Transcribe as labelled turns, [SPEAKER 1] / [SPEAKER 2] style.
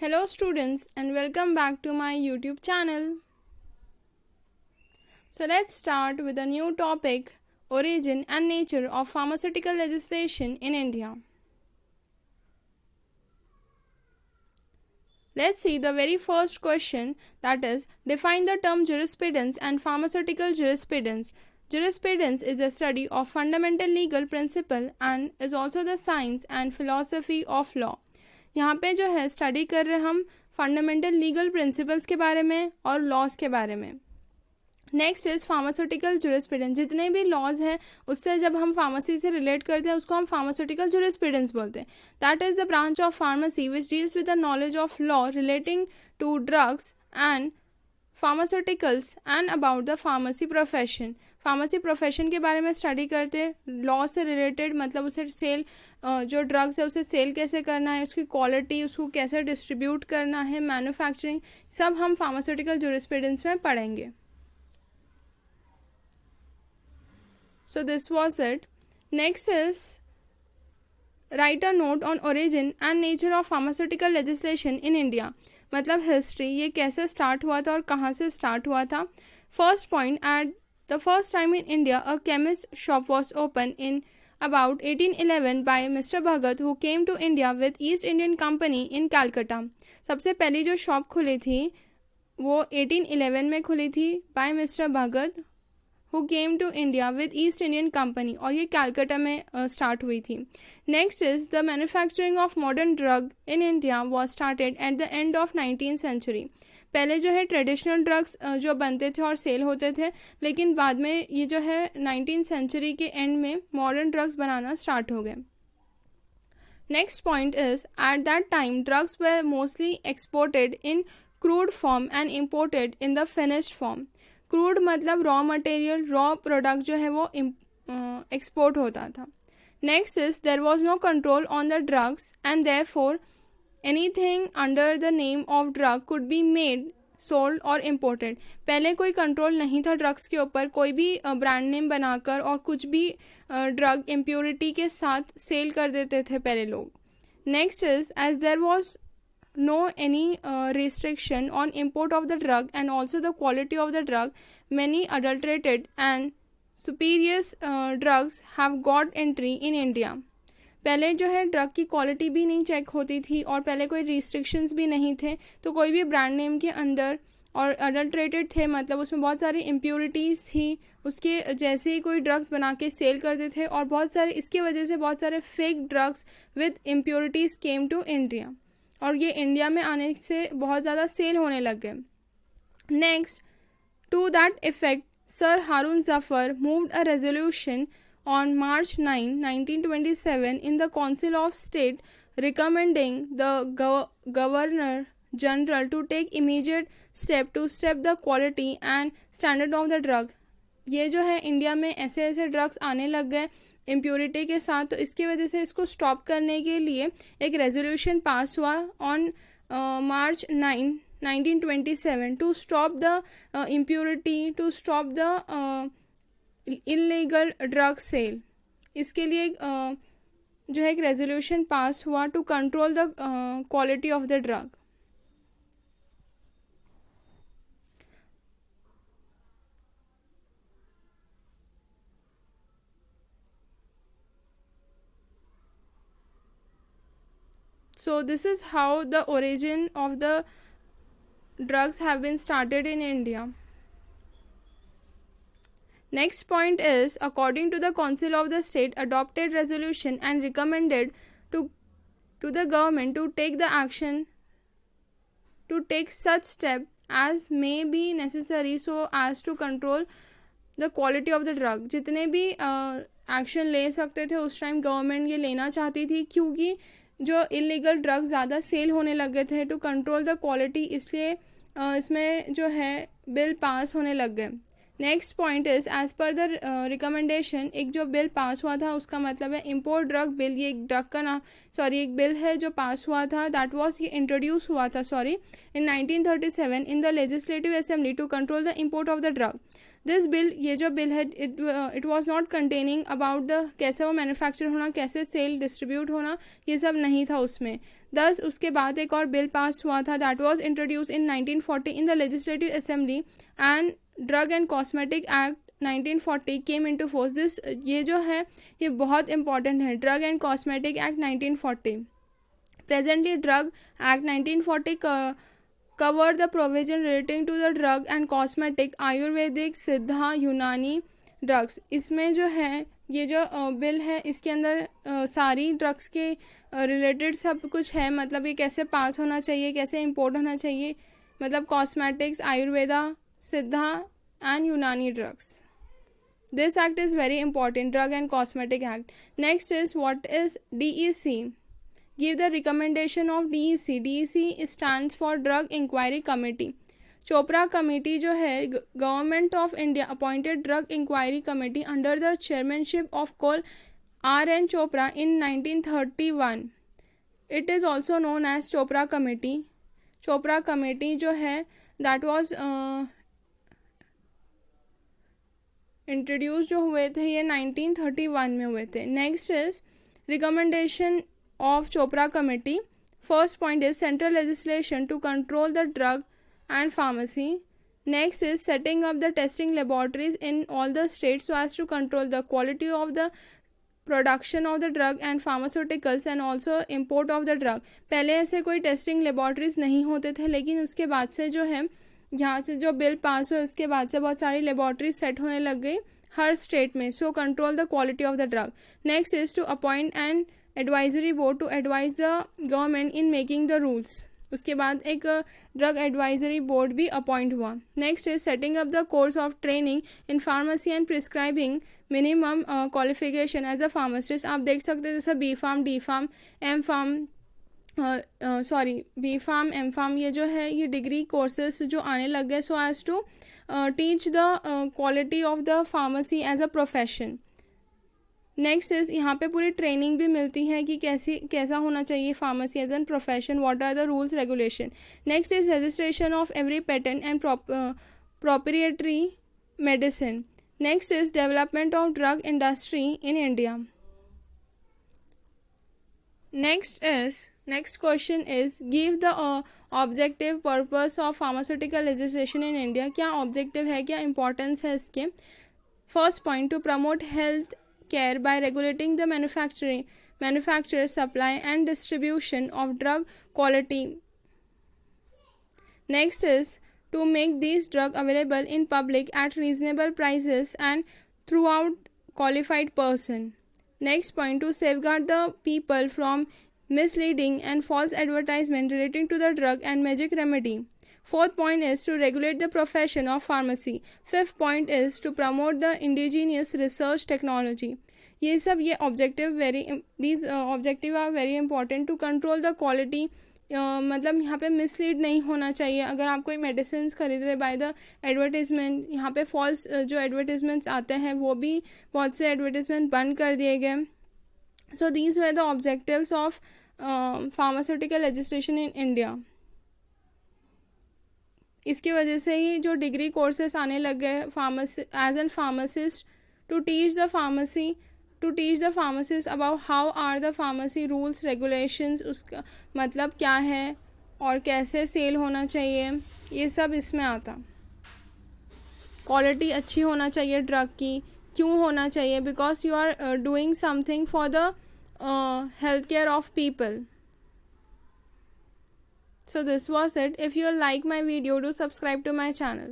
[SPEAKER 1] Hello students and welcome back to my YouTube channel. So let's start with a new topic, origin and nature of pharmaceutical legislation in India. Let's see the very first question, that is, define the term jurisprudence and pharmaceutical jurisprudence. Jurisprudence is a study of fundamental legal principle and is also the science and philosophy of law. यहाँ पे जो है study कर रहे हम fundamental legal principles के बारे में और लॉज के बारे में. Next is pharmaceutical jurisprudence. जितने भी लॉज हैं उससे जब हम फार्मेसी से रिलेट करते हैं उसको हम फार्मास्यूटिकल जुरिस्प्रूडेंस बोलते हैं. That is the branch of pharmacy which deals with the knowledge of law relating to drugs and pharmaceuticals and about the pharmacy profession. Pharmacy profession के बारे में स्टडी करते हैं, लॉ से रिलेटेड, मतलब उसे सेल जो ड्रग्स है उसे सेल कैसे करना है, उसकी क्वालिटी, उसको कैसे डिस्ट्रीब्यूट करना है, मैन्युफैक्चरिंग, सब हम फार्मास्यूटिकल जुरिस्प्रूडेंस में पढ़ेंगे. So this was it. Next is right a note on origin and nature of pharmaceutical legislation in India. मतलब हिस्ट्री, ये कैसे स्टार्ट हुआ था और कहाँ से स्टार्ट हुआ था. First point, at the first time in India, a chemist shop was opened in about 1811 by Mr. Bhagat, who came to India with East Indian Company in Calcutta. सबसे पहली जो शॉप खुली थी वो 1811 में खुली थी by Mr. Bhagat, who came to India with East Indian Company, और ये कैलकाटा में स्टार्ट हुई थी. Next is the manufacturing of modern drug in India was started at the end of 19th century. पहले जो है ट्रेडिशनल ड्रग्स जो बनते थे और सेल होते थे, लेकिन बाद में ये जो है 19th century के एंड में मॉडर्न ड्रग्स बनाना स्टार्ट हो गए. Next point is at that time drugs were mostly exported in crude form and imported in the finished form. Crude मतलब रॉ मटेरियल, रॉ प्रोडक्ट जो है वो एक्सपोर्ट होता था. Next is there was no control on the drugs and therefore anything under the name of drug could be made, sold और imported. पहले कोई control नहीं था ड्रग्स के ऊपर, कोई भी ब्रांड नेम बनाकर और कुछ भी ड्रग इम्प्योरिटी के साथ सेल कर देते थे पहले लोग. Next is as there was no any restriction on import of the drug and also the quality of the drug, many adulterated and spurious drugs have got entry in India. पहले जो है drug की quality भी नहीं check होती थी और पहले कोई रिस्ट्रिक्शंस भी नहीं थे, तो कोई भी ब्रांड नेम के अंदर और अडल्ट्रेटेड थे, मतलब उसमें बहुत सारी इम्प्योरिटीज़ थी, उसके जैसे ही कोई ड्रग्स बना के सेल करते थे और बहुत सारे इसकी वजह से बहुत सारे fake drugs with impurities came to India और ये इंडिया में आने से बहुत ज़्यादा सेल होने लग गए. Next, to that effect sir Haroon Zafar moved a resolution on March 9, 1927 in the Council of State recommending the Governor General to take immediate step to step the quality and standard of the drug. ये जो है India में ऐसे ऐसे drugs आने लग गए impurity के साथ, तो इसकी वजह से इसको स्टॉप करने के लिए एक रेजोल्यूशन पास हुआ on March 9, 1927 to stop the impurity, to stop the illegal drug sale. इसके लिए जो है एक रेजोल्यूशन पास हुआ to control the quality of the drug. So this is how the origin of the drugs have been started in India. Next point is, according to the Council of the State adopted resolution and recommended to the government to take the action, to take such step as may be necessary so as to control the quality of the drug. जितने भी action ले सकते थे उस time government ये लेना चाहती थी, क्योंकि जो इलीगल ड्रग्स ज़्यादा सेल होने लगे थे, टू कंट्रोल द क्वालिटी, इसलिए इसमें जो है बिल पास होने लग गए. Next point is as per the recommendation, एक जो बिल पास हुआ था उसका मतलब है इम्पोर्ट ड्रग बिल. ये एक ड्रग का नाम एक बिल है जो पास हुआ था, दैट वाज ये इंट्रोड्यूस हुआ था in 1937 in the legislative assembly to control the import of the drug. This bill, ये जो बिल है, it was not containing about the कैसे वो मैन्युफैक्चर होना, कैसे सेल डिस्ट्रीब्यूट होना, ये सब नहीं था उसमें. दस उसके बाद एक और बिल पास हुआ था, that was introduce in 1940 in the legislative assembly, and drug and cosmetic act 1940 came into force. This, ये जो है ये बहुत इंपॉर्टेंट है, drug and cosmetic act 1940. Presently drug act 1940 cover the provision relating to the drug and cosmetic, Ayurvedic, सिद्धा, यूनानी drugs. इसमें जो है ये जो बिल है इसके अंदर सारी ड्रग्स के रिलेटेड सब कुछ है. मतलब ये कैसे पास होना चाहिए, कैसे इम्पोर्ट होना चाहिए, मतलब कॉस्मेटिक्स, आयुर्वेदा, सिद्धा एंड यूनानी drugs. This act is very important, drug and cosmetic act. Next is what is DEC. Give the recommendation of DEC. DEC stands for Drug Inquiry Committee. Chopra committee जो है government of India appointed drug inquiry committee under the chairmanship of call R.N. Chopra in 1931. It is also known as Chopra committee. Chopra committee जो है that was introduce जो हुए थे ये 1931 में हुए थे. Next is recommendation of Chopra Committee. First point is central legislation to control the drug and pharmacy. Next is setting up the testing laboratories in all the states so as to control the quality of the production of the drug and pharmaceuticals and also import of the drug. पहले ऐसे कोई testing laboratories नहीं होते थे, लेकिन उसके बाद से जो है यहाँ से जो बिल पास हुआ उसके बाद से बहुत सारी लेबॉर्ट्रीज सेट होने लग गई हर स्टेट में. So control the quality of the drug. Next is to appoint and advisory board to advise the government in making the rules. उसके बाद एक ड्रग एडवाइजरी बोर्ड भी अपॉइंट हुआ. Next is setting up the course of training in pharmacy and prescribing minimum qualification as a pharmacist. आप देख सकते हैं जैसे B.Pharm, D.Pharm, M.Pharm, B.Pharm, M.Pharm, ये जो है ये डिग्री कोर्सेज जो आने लग गए so as to teach the quality of the pharmacy as a profession. Next is यहाँ पे पूरी ट्रेनिंग भी मिलती है कि कैसा होना चाहिए pharmacy as an profession, what are the rules regulation. Next is registration of every patent and proprietary medicine. Next is development of drug industry in India. Next question is give the objective purpose of pharmaceutical legislation in India. क्या objective है, क्या importance है इसके. First point, to promote health care by regulating the manufacture, supply and distribution of drug quality. Next is to make these drugs available in public at reasonable prices and throughout qualified person. Next point, to safeguard the people from misleading and false advertisement relating to the drug and magic remedy. Fourth point is to regulate the profession of pharmacy. Fifth point is to promote the indigenous research technology. ये सब ये objective these objective are very important to control the quality. मतलब यहाँ पे mislead नहीं होना चाहिए. अगर आप कोई मेडिसिन खरीद रहे बाय द एडवर्टीजमेंट, यहाँ पे फॉल्स जो एडवर्टीजमेंट्स आते हैं वो भी बहुत से एडवर्टीजमेंट बंद कर दिए गए. So these were the objectives of pharmaceutical legislation in India. इसकी वजह से ही जो डिग्री कोर्सेस आने लग गए pharmacy as an pharmacist to teach the pharmacist about how are the pharmacy rules regulations, उसका मतलब क्या है और कैसे सेल होना चाहिए, ये सब इसमें आता. क्वालिटी अच्छी होना चाहिए ड्रग की. क्यों होना चाहिए? Because you are doing something for the health care of people. So this was it. If you like my video, do subscribe to my channel.